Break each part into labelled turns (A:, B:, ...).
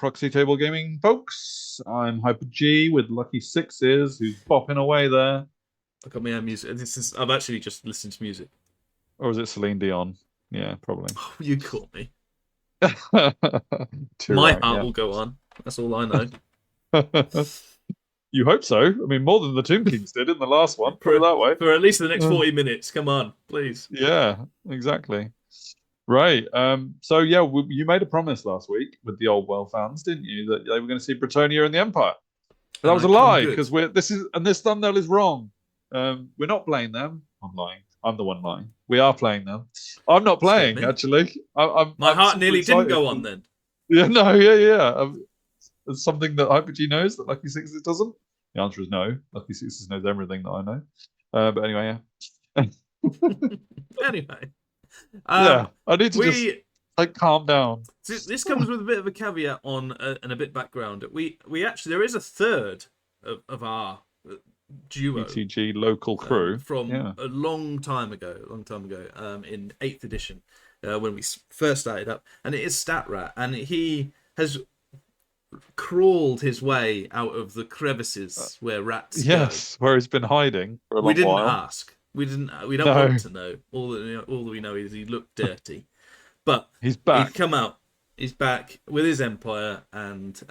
A: Proxy Table Gaming, folks. I'm Hyper G with Lucky Sixes, who's bopping away there.
B: I got my own music. I've actually just listened to music.
A: Or is it Celine Dion? Yeah, probably.
B: Oh, you caught me.
A: Too
B: My
A: right,
B: heart
A: yeah.
B: will go on. That's all I know.
A: You hope so. I mean, more than the Tomb Kings did in the last one. Put it that way.
B: For at least the next
A: Uh,
B: 40 minutes. Come on, please.
A: yeah, exactly. Right. So yeah, you made a promise last week with the old well fans, didn't you, that they were going to see Bretonnia and the Empire? But that
B: And
A: was
B: I
A: a
B: come
A: lie
B: good.
A: because this thumbnail is wrong. We're not playing them. I'm lying. I'm the one lying. We are playing them. I'm not
B: Scared
A: playing
B: me.
A: actually.
B: My
A: I'm
B: heart
A: super
B: nearly didn't
A: excited.
B: go on then.
A: Yeah, no, yeah. It's something that Hyper G knows that Lucky Sixes doesn't. The answer is no. Lucky Sixes knows everything that I know. But anyway, yeah.
B: Anyway,
A: Yeah, I need to just
B: we
A: calm down.
B: this comes with a bit of a caveat on and a bit background. We actually there is a third of our duo
A: ETG local crew.
B: from
A: Yeah.
B: a long time ago, in 8th edition, when we first started up, and it is Statrat, and he has crawled his way out of the crevices where rats
A: Yes, where he's been hiding for a
B: go. We
A: long
B: didn't
A: while.
B: ask. We don't
A: No.
B: want to know. All that we know is he looked dirty, but
A: He's back.
B: he'd come out. He's back with his empire, and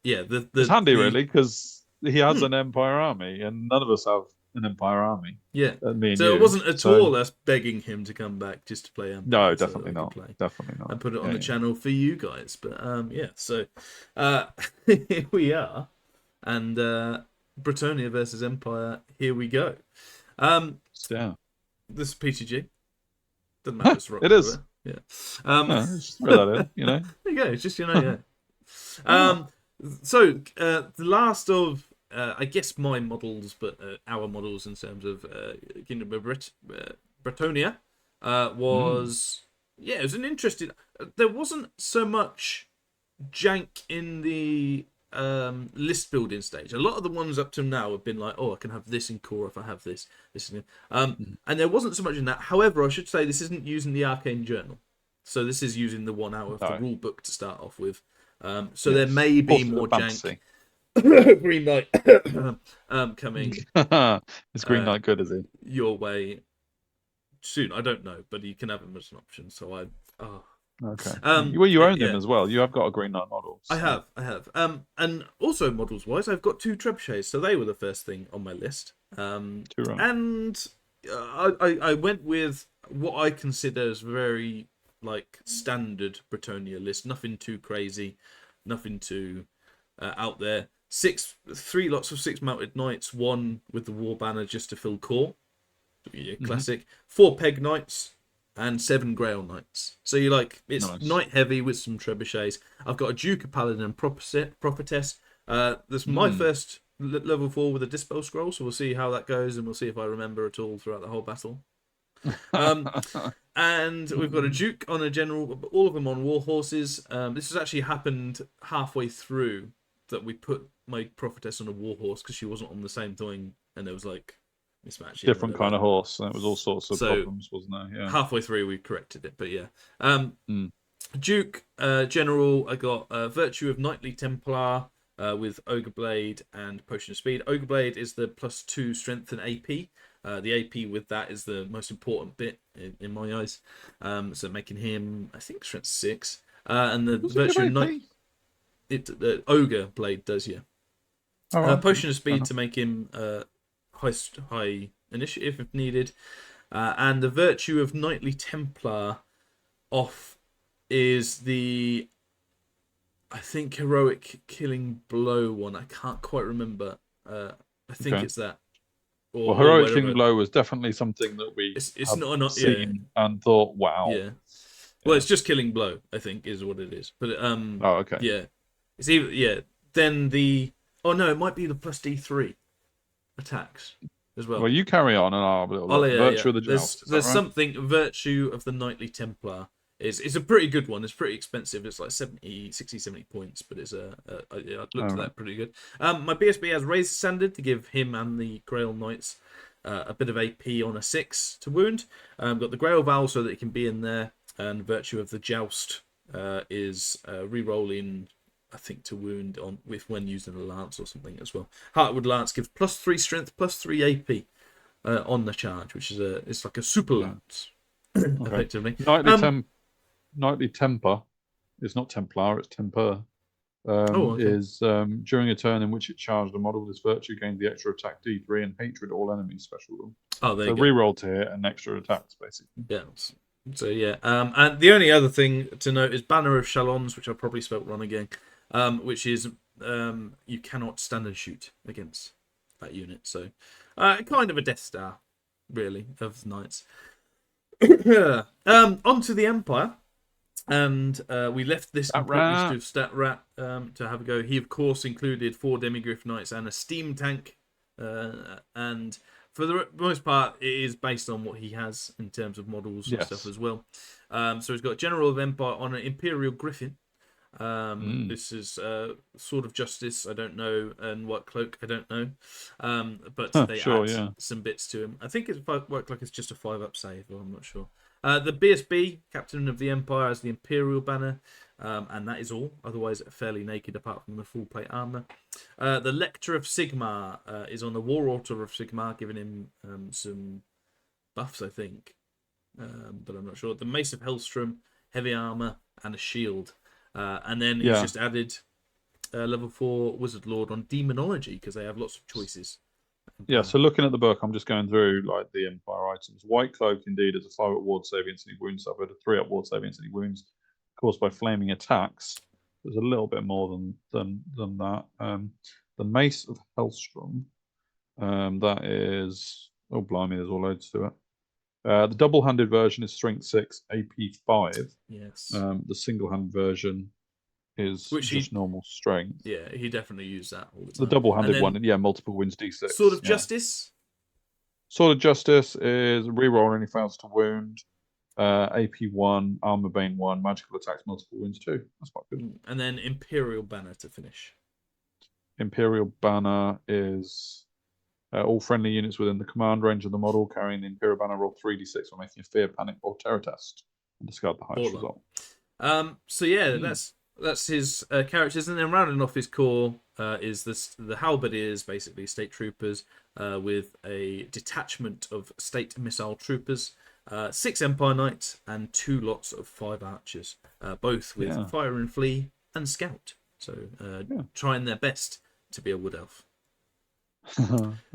A: It's handy, really, because he has an Empire army, and none of us have an Empire army.
B: Yeah.
A: Me and
B: So
A: you.
B: it wasn't at all us begging him to come back just to play Empire.
A: No,
B: so
A: definitely
B: that we
A: not.
B: could play
A: Definitely not.
B: and put it on the channel for you guys. But yeah, so here we are, and Bretonnia versus Empire. Here we go.
A: Yeah.
B: This is PTG. Doesn't matter. It's rock.
A: It is.
B: Yeah.
A: Just throw that in.
B: There you go. It's just yeah. So the last of I guess my models, but our models in terms of Kingdom of Bretonnia was it was an interesting. There wasn't so much jank in the list building stage. A lot of the ones up to now have been like, oh, I can have this in core if I have this. And there wasn't so much in that. However, I should say this isn't using the Arcane Journal, so this is using the one out of the rule book to start off with. So there may be more jank. Green Knight coming.
A: Is Green Knight good, is he?
B: Your way soon. I don't know, but you can have him as an option. So
A: okay. Well, you own them as well. You have got a Green Knight model.
B: So. I have. And also models wise, I've got 2 trebuchets, so they were the first thing on my list. And I went with what I consider as very standard Bretonnia list. Nothing too crazy, nothing too out there. 3 lots of 6 mounted knights, 1 with the war banner just to fill core. Classic. 4 peg knights and 7 grail knights. So it's nice. Knight heavy with some trebuchets. I've got a Duke, a paladin, and prophetess. That's my first level 4 with a dispel scroll, so we'll see how that goes, and we'll see if I remember at all throughout the whole battle. And we've got a Duke on a general, all of them on war horses. This has actually happened halfway through that we put my prophetess on a war horse because she wasn't on the same thing, and there was mismatch.
A: Different kind of horse, and it was all sorts of problems, wasn't there? Yeah.
B: Halfway through we corrected it, but yeah. Duke general, I got Virtue of Knightly Templar with Ogre Blade and Potion of Speed. Ogre Blade is the +2 strength and AP. The AP with that is the most important bit in my eyes. So making him, I think, strength 6. And the Virtue of Knight, the Ogre Blade does, yeah. Potion of Speed to make him high initiative if needed. And the Virtue of Knightly Templar off is the, I think, heroic killing blow one. I can't quite remember. I think it's that.
A: Well, heroic killing blow was definitely something that we seen and thought, wow.
B: Yeah. Well, it's just killing blow, I think, is what it is. But
A: okay.
B: Yeah, it's either Then the it might be the +D3 attacks as well.
A: Well, you carry on, and I'll Virtue of the Joust.
B: There's something Virtue of the Knightly Templar. It's a pretty good one. It's pretty expensive. It's like 60, 70 points, but it's I looked at that pretty good. My BSB has Razor Standard to give him and the Grail Knights a bit of AP on a 6 to wound. Got the Grail Vow so that it can be in there, and Virtue of the Joust is re-rolling I think, to wound on with when using a lance or something as well. Heartwood lance gives +3 strength, +3 AP on the charge, which is it's like a super lance, effectively.
A: Knightly temper is not Templar, it's temper.
B: Okay.
A: Is during a turn in which it charged a model, this virtue gained the extra attack D3 and hatred all enemies special rule.
B: Oh, there
A: so
B: you go.
A: reroll to hit and extra attacks, basically.
B: Yeah. So yeah, and the only other thing to note is Banner of Shalons, which I probably spelt wrong again, which is you cannot stand and shoot against that unit. So kind of a Death Star, really, of knights. Onto the Empire. And we left this completely to Stat Rat to have a go. He, of course, included 4 Demigryph Knights and a steam tank. And for the most part, it is based on what he has in terms of models and stuff as well. So he's got General of Empire on an Imperial Griffin. This is Sword of Justice, I don't know, and White Cloak, I don't know. But they add some bits to him. I think it's White Cloak is just a 5-up save, or I'm not sure. The BSB, Captain of the Empire, has the Imperial banner, and that is all. Otherwise, fairly naked apart from the full plate armor. The Lector of Sigmar is on the War Altar of Sigmar, giving him some buffs, I think, but I'm not sure. The Mace of Hellstrom, heavy armor, and a shield. And then he's just added level 4 Wizard Lord on Demonology, because they have lots of choices.
A: Yeah, so looking at the book, I'm just going through like the Empire items. White Cloak, indeed, is a 5-up ward save against any wounds suffered, a 3-up ward save against any wounds caused by flaming attacks. There's a little bit more than that. The Mace of Hellstrom, that is, oh blimey, there's all loads to it. The double-handed version is strength 6, AP 5.
B: Yes.
A: The single-hand version is just normal strength.
B: Yeah, he definitely used that all the time.
A: The double-handed one, multiple wins D6.
B: Sword of Justice?
A: Sword of Justice is reroll only fails to wound. AP 1, Armor Bane 1, magical attacks, multiple wounds 2. That's quite good.
B: And then Imperial Banner to finish.
A: Imperial Banner is all friendly units within the command range of the model carrying the Imperial Banner roll 3d6 or making a fear, panic, or terror test and discard the highest result.
B: So yeah, that's his characters, and then rounding off his core is the halberdiers, basically state troopers, with a detachment of state missile troopers, 6 Empire Knights, and 2 lots of 5 archers, both with fire and flee and scout. So trying their best to be a wood elf.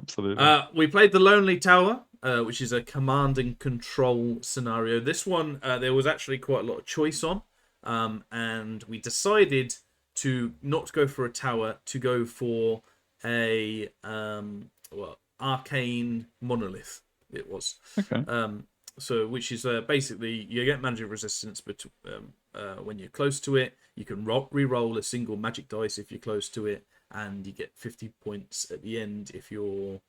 A: Absolutely.
B: We played the Lonely Tower, which is a command and control scenario. This one there was actually quite a lot of choice on. And we decided to not go for a tower, to go for a arcane monolith. It was so, which is basically you get magic resistance, but when you're close to it, you can re-roll a single magic dice if you're close to it, and you get 50 points at the end if you're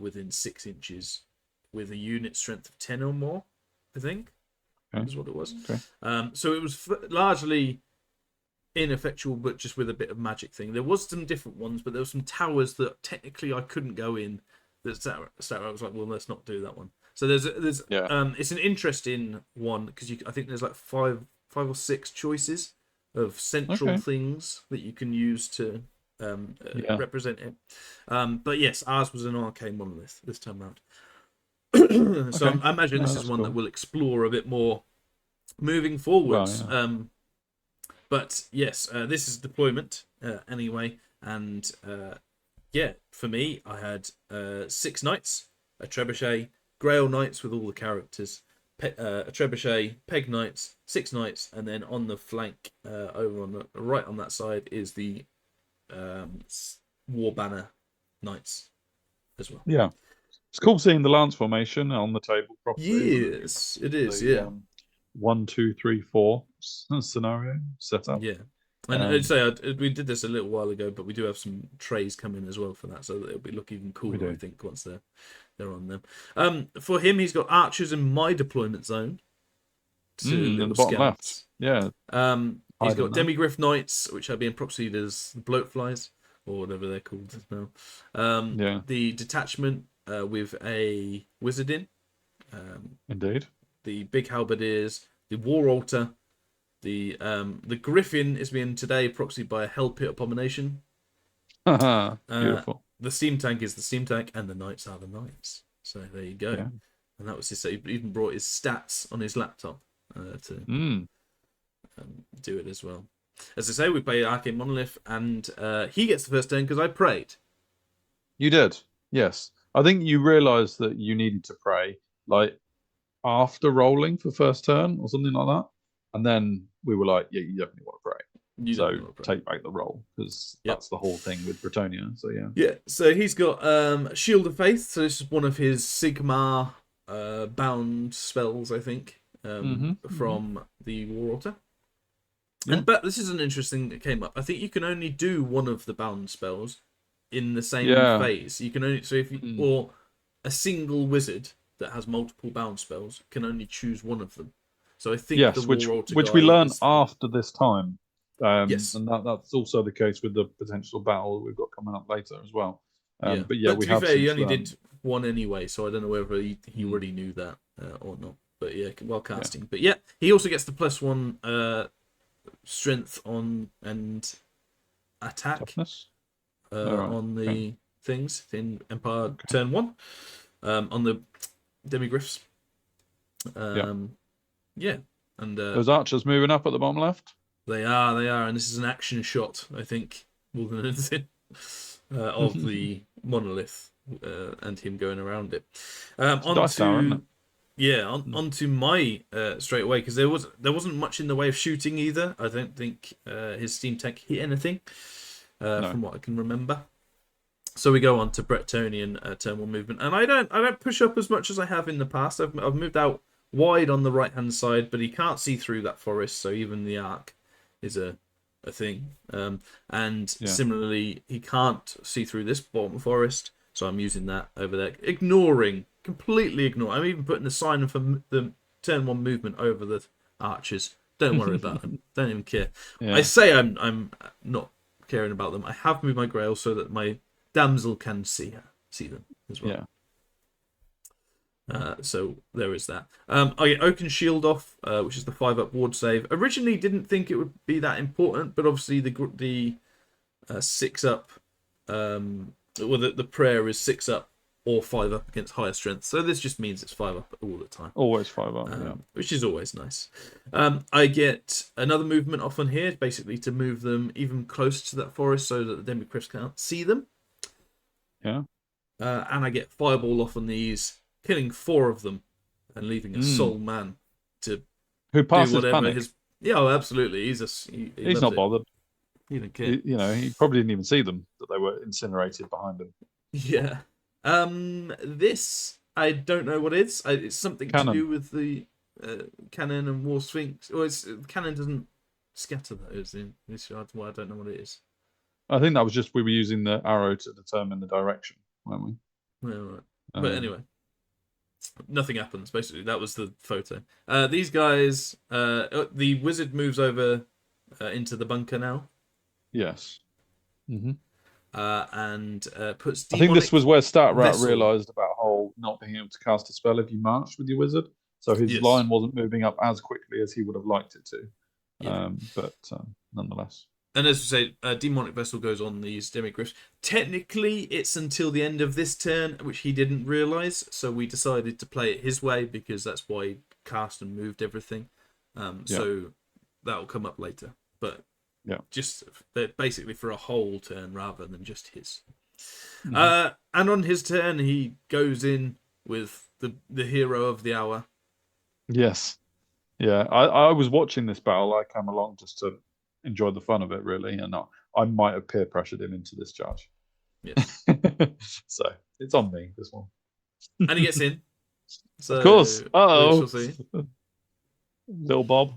B: within 6 inches with a unit strength of 10 or more, I think. Is what it was. So it was largely ineffectual, but just with a bit of magic thing. There was some different ones, but there were some towers that technically I couldn't go in. I was like, well, let's not do that one. So there's it's an interesting one because I think there's like five or 6 choices of central things that you can use to represent it. But yes, ours was an arcane monolith this time around. So I imagine this is one that we'll explore a bit more moving forwards. But yes, this is deployment anyway, and for me, I had 6 knights, a trebuchet, Grail knights with all the characters, a trebuchet, peg knights, 6 knights, and then on the flank, over on the right on that side, is the War Banner knights as well.
A: Yeah. It's cool seeing the lance formation on the table properly.
B: Yes, it is.
A: 1, 2, 3, 4 scenario set up.
B: Yeah, and I'd say we did this a little while ago, but we do have some trays coming as well for that, so that it'll look even cooler. I think once they're on them. For him, he's got archers in my deployment zone.
A: In the bottom left. Yeah.
B: He's got Demigryph Knights, which are being proxied as Bloatflies, or whatever they're called now. The detachment with a wizard in.
A: Indeed.
B: The big halberdiers, the War Altar, The Griffin is being today proxied by a Hell Pit Abomination.
A: Beautiful.
B: The steam tank is the steam tank, and the knights are the knights. So there you go.
A: Yeah.
B: And that was his. He even brought his stats on his laptop to do it as well. As I say, we play Arcane Monolith, and he gets the first turn because I prayed.
A: You did, yes. I think you realised that you needed to pray like after rolling for first turn or something like that, and then we were like, "Yeah, you definitely want to pray." So take back the roll because that's the whole thing with Bretonnia. So yeah.
B: Yeah. So he's got Shield of Faith. So this is one of his Sigmar bound spells, I think, from the War Altar.
A: Yeah.
B: But this is an interesting that came up. I think you can only do one of the bound spells in the same phase. You can only if you or a single wizard that has multiple bound spells can only choose one of them. So I think
A: which we learn after this time.
B: Yes,
A: and that's also the case with the potential battle we've got coming up later as well. But
B: to
A: we
B: be
A: have.
B: Fair, he only did one anyway, so I don't know whether he already knew that or not. But yeah, well casting. Yeah. But yeah, he also gets the +1 strength on and attack.
A: Toughness?
B: On the things in Empire turn 1 on the demigriffs. And
A: those archers moving up at the bottom left.
B: They are, and this is an action shot, I think, more than anything, of the monolith and him going around it. Onto my straight away, because there wasn't much in the way of shooting either. I don't think his steam tank hit anything from what I can remember. So we go on to Bretonnian turn 1 movement, and I don't push up as much as I have in the past. I've moved out wide on the right hand side, but he can't see through that forest, so even the arc is a thing. Similarly, he can't see through this bottom forest, so I'm using that over there, completely ignoring. I'm even putting a sign for the turn 1 movement over the archers. Don't worry about them. Don't even care. Yeah. I say I'm not caring about them. I have moved my grail so that my damsel can see them as well. So there is that. I get Oaken Shield off, which is the 5-up ward save. Originally didn't think it would be that important, but obviously the 6-up, the prayer is 6-up or 5-up against higher strength. So this just means it's 5-up all the time.
A: Always 5-up,
B: which is always nice. I get another movement off on here, basically to move them even closer to that forest so that the Demigriffs can't see them.
A: Yeah.
B: And I get Fireball off on these, killing 4 of them and leaving a sole man to
A: who passes
B: do whatever
A: panic.
B: Absolutely. He's
A: not bothered.
B: He didn't care.
A: He probably didn't even see them, that they were incinerated behind him.
B: Yeah. This I don't know what it is. It's something to do with the cannon and War Sphinx. Or cannon doesn't scatter those in this yard. Well, I don't know what it is.
A: I think that was just we were using the arrow to determine the direction, weren't we?
B: Yeah, right. But anyway, nothing happens. Basically, that was the photo. These guys, the wizard moves over into the bunker now.
A: Yes.
B: And puts.
A: I think this was where StatRat realised about whole not being able to cast a spell if you marched with your wizard. So his line wasn't moving up as quickly as he would have liked it to.
B: Yeah.
A: But nonetheless.
B: And as we say, Demonic Vessel goes on these Demigriffs. Technically, it's until the end of this turn, which he didn't realise. So we decided to play it his way because that's why he cast and moved everything. So that will come up later. But just basically for a whole turn rather than just his. And on his turn, he goes in with the hero of the hour.
A: Yes. Yeah, I was watching this battle. I came along just to enjoy the fun of it, really, and I might have peer pressured him into this charge.
B: Yes.
A: So it's on me, this one.
B: And he gets in. So
A: of course.
B: We'll see.
A: Little Bob.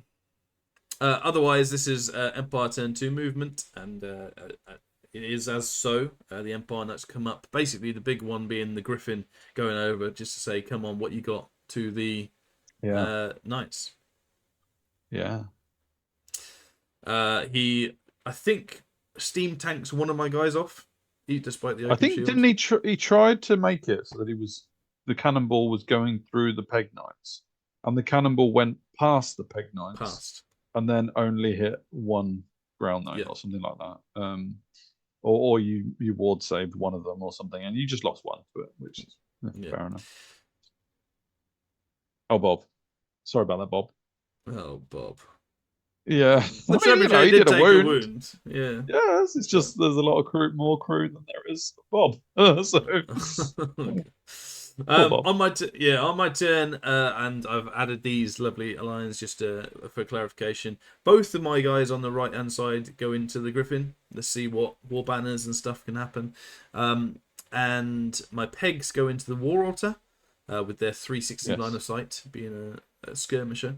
B: Otherwise, this is Empire turn 2 movement, and it is as so. The Empire Knights come up. Basically, the big one being the Griffin going over just to say, come on, what you got to the Knights.
A: Yeah.
B: I think steam tanks one of my guys off. Despite the
A: I think
B: shield.
A: Didn't he tried to make it so that the cannonball was going through the Peg Knights, and the cannonball went past the Peg Knights. and then only hit one ground knight or something like that. Or you ward saved one of them or something, and you just lost one to it, which is fair enough. Oh, Bob. Sorry about that, Bob.
B: Oh, Bob.
A: Yeah.
B: The Trebuchet did take a wound. Yeah.
A: Yes, it's just there's a lot of more crew than there is Bob. So
B: on my turn, and I've added these lovely lines just for clarification. Both of my guys on the right hand side go into the Griffin. Let's see what war banners and stuff can happen. And my pegs go into the War Altar with their 360 line of sight, being a skirmisher.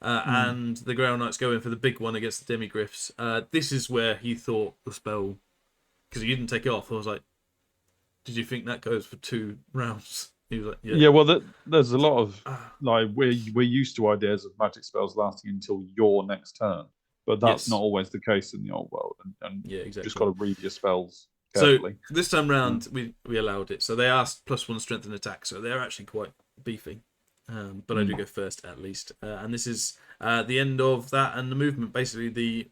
B: And the Grail Knights go in for the big one against the Demigriffs. This is where he thought the spell, because he didn't take it off. I was like, "Did you think that goes for 2 rounds?" He was like, "Yeah."
A: Yeah, well, there's a lot of like we're used to ideas of magic spells lasting until your next turn, but that's not always the case in the old world. And
B: yeah, exactly.
A: You just got to read your spells carefully.
B: So this time round, we allowed it. So they asked +1 strength and attack, so they're actually quite beefy. But I do go first at least, and this is the end of that and the movement. Basically, the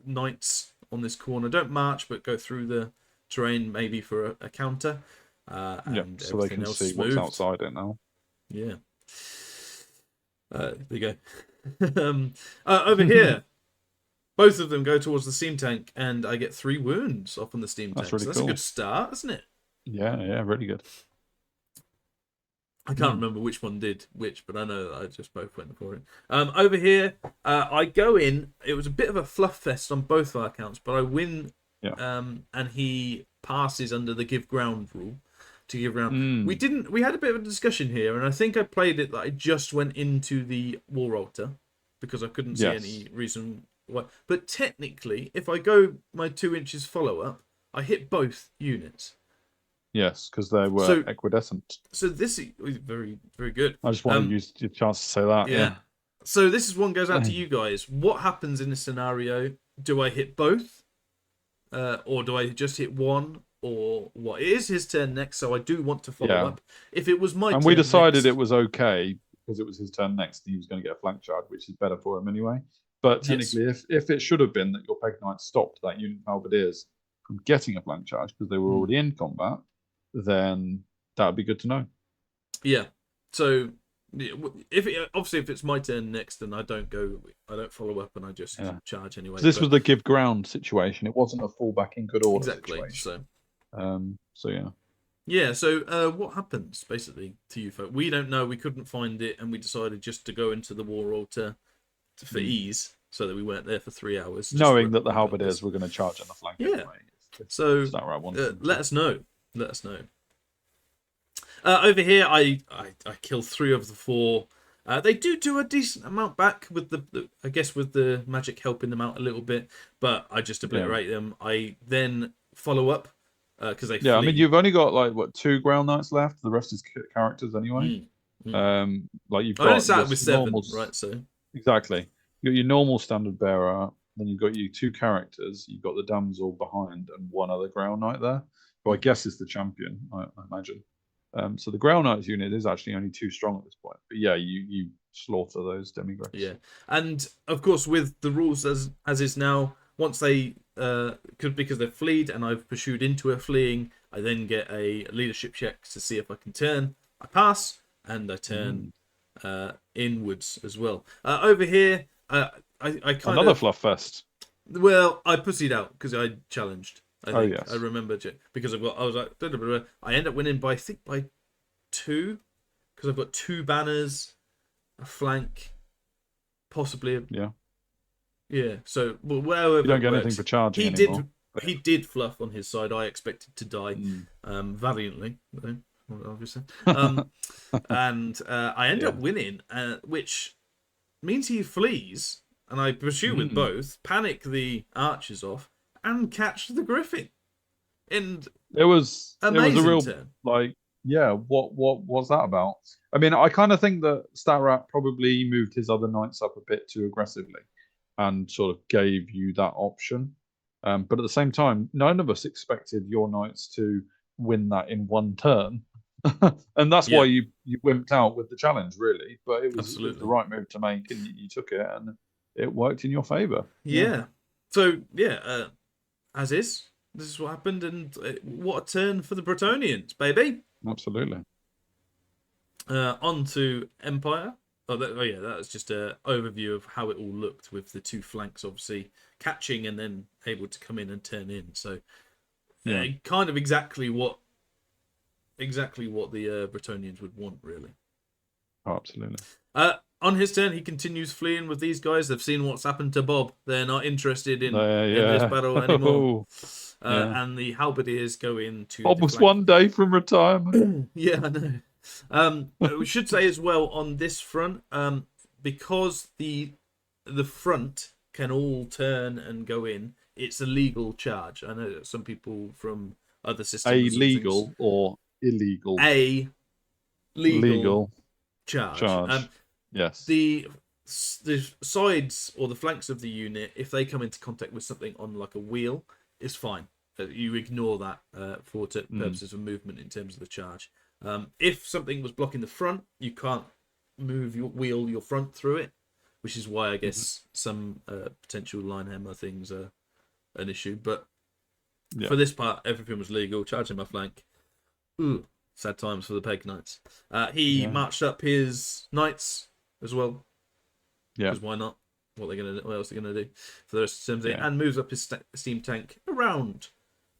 B: knights on this corner don't march, but go through the terrain maybe for a counter. And
A: so they can see what's outside it now.
B: Yeah. There you go. Over here, both of them go towards the steam tank, and I get 3 wounds off on the steam tank.
A: Really
B: so that's
A: cool.
B: A good start, isn't it?
A: Yeah, really good.
B: I can't remember which one did which, but I know that I just both went for it. Over here, I go in. It was a bit of a fluff fest on both our accounts, but I win.
A: Yeah.
B: And he passes under the give ground rule to give ground. We had a bit of a discussion here, and I think I played it that I just went into the War Altar because I couldn't see any reason why. But technically, if I go my 2 inches follow up, I hit both units.
A: Yes, because they were equidistant.
B: So this is very, very good.
A: I just want to use your chance to say that. Yeah.
B: So this one goes out to you guys. What happens in this scenario? Do I hit both? Or do I just hit one? Or what? It is his turn next, so I do want to follow up. If it was my turn
A: and we decided
B: next,
A: it was okay because it was his turn next and he was going to get a flank charge, which is better for him anyway. But technically, if it should have been that your Peg Knight stopped that unit of Halberdiers from getting a flank charge because they were already in combat, then that would be good to know. Yeah.
B: So if it's my turn next, then I don't follow up, and I just charge anyway.
A: So this was the give ground situation. It wasn't a fallback in good order situation. So yeah.
B: Yeah. So what happens basically to you folk? We don't know. We couldn't find it, and we decided just to go into the War Altar for ease, so that we weren't there for 3 hours,
A: knowing that the Halberdiers were going to charge on the flank.
B: Yeah. So let us know. Let us know. Over here, I kill 3 of the 4. They do a decent amount back with the I guess with the magic helping them out a little bit, but I just obliterate them. I then follow up because they flee.
A: I mean, you've only got 2 ground knights left. The rest is characters anyway. Like you've got.
B: I only started with 7, right? So
A: exactly, you got your normal standard bearer. Then you've got your 2 characters. You've got the damsel behind and 1 other ground knight there, who I guess is the champion. I imagine. So the Grail Knights unit is actually only 2 strong at this point. But yeah, you slaughter those Demigriffs.
B: Yeah, and of course with the rules as is now, once they because they've fleed and I've pursued into a fleeing, I then get a leadership check to see if I can turn. I pass and I turn inwards as well. Over here, I kind
A: another fluff fest.
B: Well, I pussied out because I challenged. I think.
A: Yes.
B: I remember because I was like, I end up winning by 2 because I've got 2 banners, a flank, possibly. Yeah. So wherever
A: you don't get anything for charging anymore.
B: He did fluff on his side. I expected to die valiantly, obviously. And I end up winning, which means he flees, and I pursue with both, panic the archers off, and catch the Griffin. And
A: it was a real
B: turn.
A: What was that about? I mean, I kind of think that Statrat probably moved his other knights up a bit too aggressively and sort of gave you that option. But at the same time, none of us expected your knights to win that in 1 turn. And that's why you wimped out with the challenge, really. But it was the right move to make, and you took it. And it worked in your favour.
B: Yeah. So yeah, as is. This is what happened, and what a turn for the Bretonnians, baby.
A: Absolutely.
B: On to Empire. Yeah, that was just an overview of how it all looked with the two flanks, obviously catching and then able to come in and turn in. So, kind of exactly what the Bretonnians would want, really.
A: Oh, absolutely.
B: On his turn, he continues fleeing with these guys. They've seen what's happened to Bob. They're not interested in this battle anymore. And the halberdiers go into
A: Bob was one day from retirement.
B: Yeah, I know. We should say as well on this front, because the front can all turn and go in, it's a legal charge. I know that some people from other systems...
A: A legal or illegal?
B: A legal charge.
A: Yes.
B: The sides or the flanks of the unit, if they come into contact with something on like a wheel, is fine. You ignore that for purposes of movement in terms of the charge. If something was blocking the front, you can't move your front through it, which is why I guess some potential line hammer things are an issue. But for this part, everything was legal. Charging my flank. Ooh, sad times for the Peg Knights. He marched up his knights as well. Yeah. Because why not? What else are they gonna do for the rest of the and moves up his steam tank around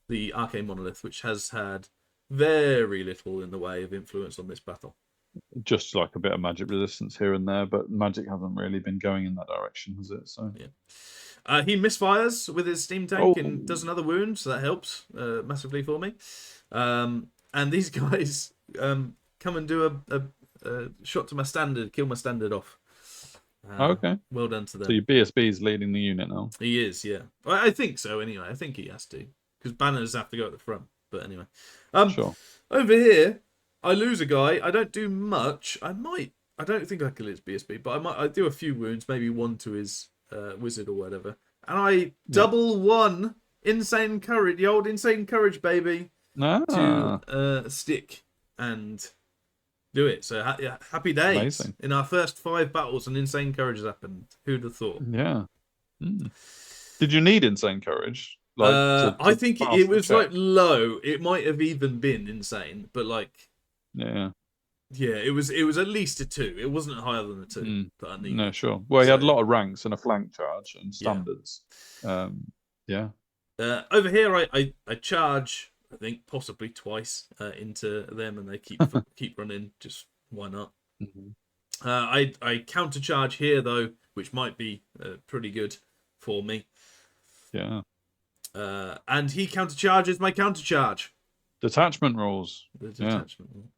B: the Arcane Monolith, which has had very little in the way of influence on this battle.
A: Just like a bit of magic resistance here and there, but magic hasn't really been going in that direction, has it? So
B: he misfires with his steam tank and does another wound, so that helps massively for me. And these guys come and do a shot to my standard, kill my standard off.
A: Okay.
B: Well done to them.
A: So your BSB is leading the unit now?
B: He is, yeah. I think so, anyway. I think he has to. Because banners have to go at the front. But anyway.
A: Sure.
B: Over here, I lose a guy. I don't do much. I don't think I kill his BSB, but I do a few wounds, maybe one to his wizard or whatever. And I double one insane courage, the old insane courage, baby, to stick and do it. So happy days.
A: Amazing.
B: In our first 5 battles, an insane courage has happened. Who'd have thought?
A: Yeah. Did you need insane courage?
B: I think it was like low. It might have even been insane, but like it was at least a 2. It wasn't higher than a 2 that I needed.
A: No, sure. Well, he had a lot of ranks and a flank charge and standards.
B: Over here, I charge. I think possibly twice into them, and they keep running. Just why not? I counter charge here though, which might be pretty good for me.
A: Yeah.
B: And he counter charges my counter charge.
A: Detachment rules.
B: The detachment rule.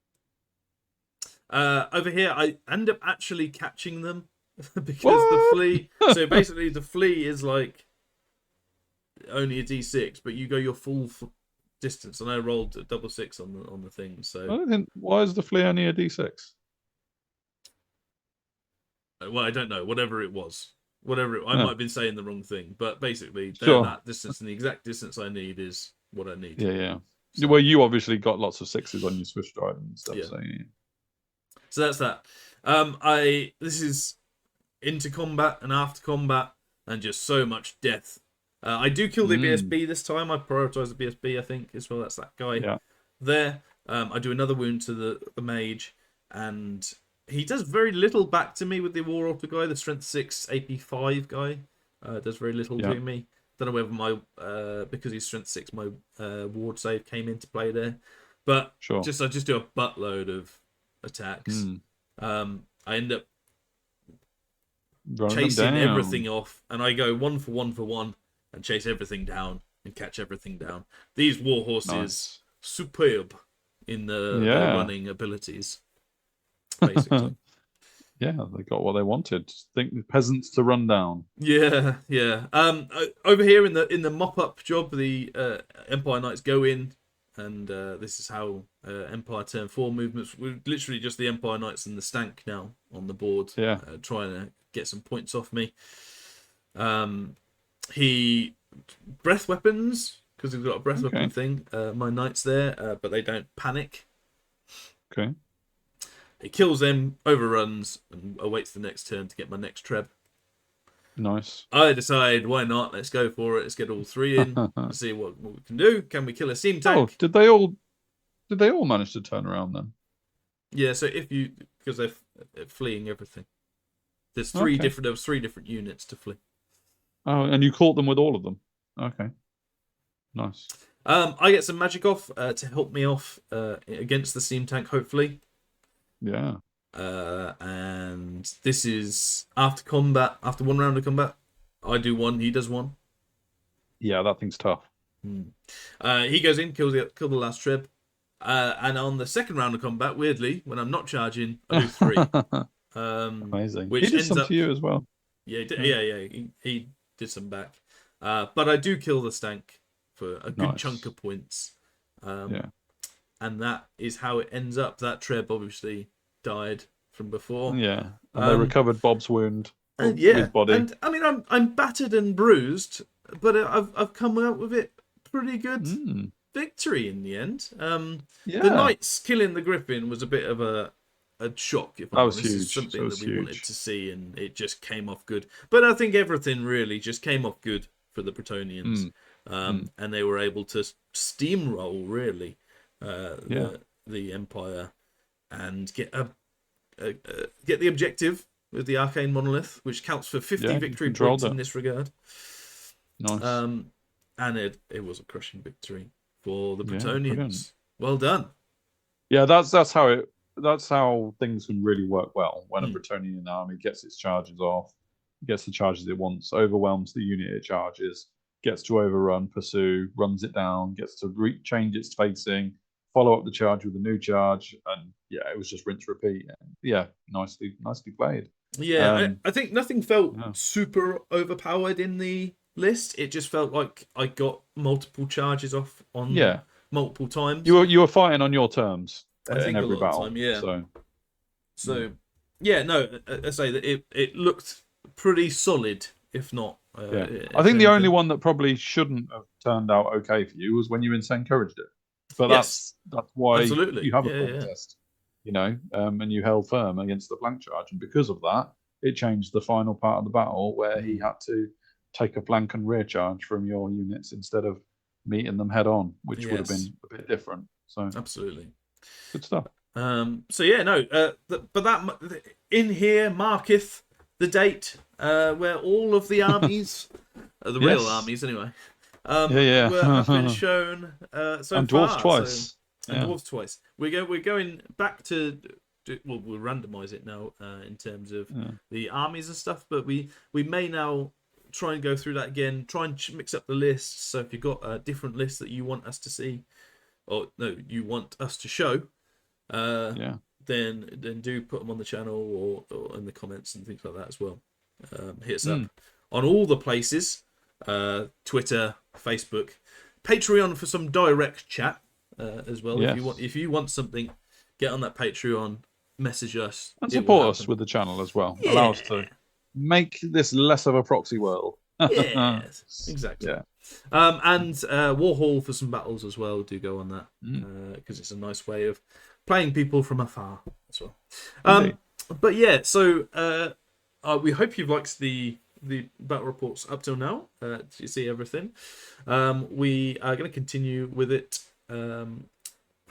B: Over here, I end up actually catching them because the flea. So basically, the flea is like only a D6, but you go your full distance, and I rolled a double 6 on the thing. So
A: I don't think. Why is the flea only a D6?
B: Well, I don't know. Whatever it was, I might have been saying the wrong thing, but basically, that distance and the exact distance I need is what I need.
A: Yeah. So, well, you obviously got lots of 6s on your Swiss drive and stuff.
B: Yeah.
A: So
B: that's that. This is into combat and after combat and just so much death. I do kill the BSB this time. I prioritize the BSB, I think, as well. That's that guy there. I do another wound to the mage, and he does very little back to me with the War Altar guy, the Strength 6 AP 5 guy. Does very little to me. Don't know whether my because he's Strength 6, my ward save came into play there. But I just do a buttload of attacks. I end up chasing everything off, and I go 1 for 1 for 1 and chase everything down and catch everything down. These war horses superb in the running abilities. Basically.
A: They got what they wanted. Think the peasants to run down.
B: Yeah. Over here in the mop up job, the Empire Knights go in, and this is how Empire turn 4 movements. We're literally just the Empire Knights and the Stank now on the board, trying to get some points off me. He breath weapons because he's got a breath weapon thing. My knights there, but they don't panic.
A: Okay.
B: He kills them, overruns, and awaits the next turn to get my next treb.
A: Nice.
B: I decide, why not? Let's go for it. Let's get all 3 in. Let's see what we can do. Can we kill a steam tank?
A: Oh, did they all manage to turn around then?
B: Yeah. So because they're fleeing everything. There's 3 different. There was 3 different units to flee.
A: Oh, and you caught them with all of them. Okay. Nice.
B: I get some magic off to help me off against the steam tank, hopefully.
A: Yeah.
B: And this is after combat. After 1 round of combat, I do 1. He does 1.
A: Yeah, that thing's tough.
B: He goes in, kill the last trib, and on the 2nd round of combat, weirdly, when I'm not charging, I do 3.
A: Amazing.
B: Which
A: he did
B: ends
A: some
B: up
A: to you as well.
B: Yeah, he did some back, but I do kill the stank for a good chunk of points. And that is how it ends up. That trib obviously died from before.
A: Yeah, and they recovered Bob's wound. His body.
B: And I mean, I'm battered and bruised, but I've come out with it pretty good victory in the end. The Knights killing the Griffin was a bit of a shock. If I'm honest,
A: huge.
B: It's something that we wanted to see, and it just came off good. But I think everything really just came off good for the Bretonnians, and they were able to steamroll really the Empire and get the objective with the Arcane Monolith, which counts for 50 victory points in this regard.
A: Nice.
B: And it was a crushing victory for the Bretonnians. Well done.
A: Yeah, that's how things can really work well when a Bretonnian army gets its charges off, gets the charges it wants, overwhelms the unit it charges, gets to overrun, pursue, runs it down, gets to change its facing, follow up the charge with a new charge, and it was just rinse repeat. Yeah, nicely played.
B: Yeah, I think nothing felt super overpowered in the list. It just felt like I got multiple charges off on multiple times.
A: You were fighting on your terms
B: in
A: every battle.
B: Time, So I say that it looked pretty solid, if not.
A: I think the only one that probably shouldn't have turned out okay for you was when you encouraged it. But that's why you have a contest, and you held firm against the flank charge, and because of that, it changed the final part of the battle where he had to take a flank and rear charge from your units instead of meeting them head on, which would have been a bit different. So
B: absolutely
A: good stuff.
B: But that in here marketh the date where all of the armies, the real armies anyway, have been shown so
A: and
B: far.
A: Dwarves twice.
B: Dwarves twice. We're going back to. We'll randomize it now in terms of the armies and stuff, but we may now try and go through that again, try and mix up the lists. So if you've got a different list that you want us to see, or no, you want us to show, then do put them on the channel or in the comments and things like that as well. Hit us up on all the places, Twitter, Facebook, Patreon for some direct chat as well. If you want something, get on that Patreon, message us,
A: and support us with the channel as well. Allow us to make this less of a proxy world.
B: Yes, exactly. And Warhol for some battles as well. Do go on that because it's a nice way of playing people from afar as well. But so we hope you've liked the battle reports up till now. You see everything. We are going to continue with it.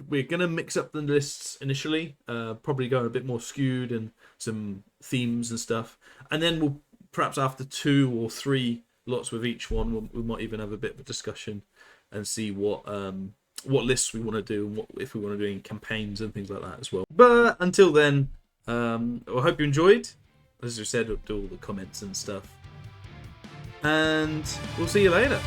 B: We're going to mix up the lists initially, probably go a bit more skewed and some themes and stuff. And then we'll perhaps after 2 or 3 lots with each one, we might even have a bit of a discussion and see what lists we want to do and if we want to do any campaigns and things like that as well. But until then, I hope you enjoyed. As I said, do all the comments and stuff. And we'll see you later.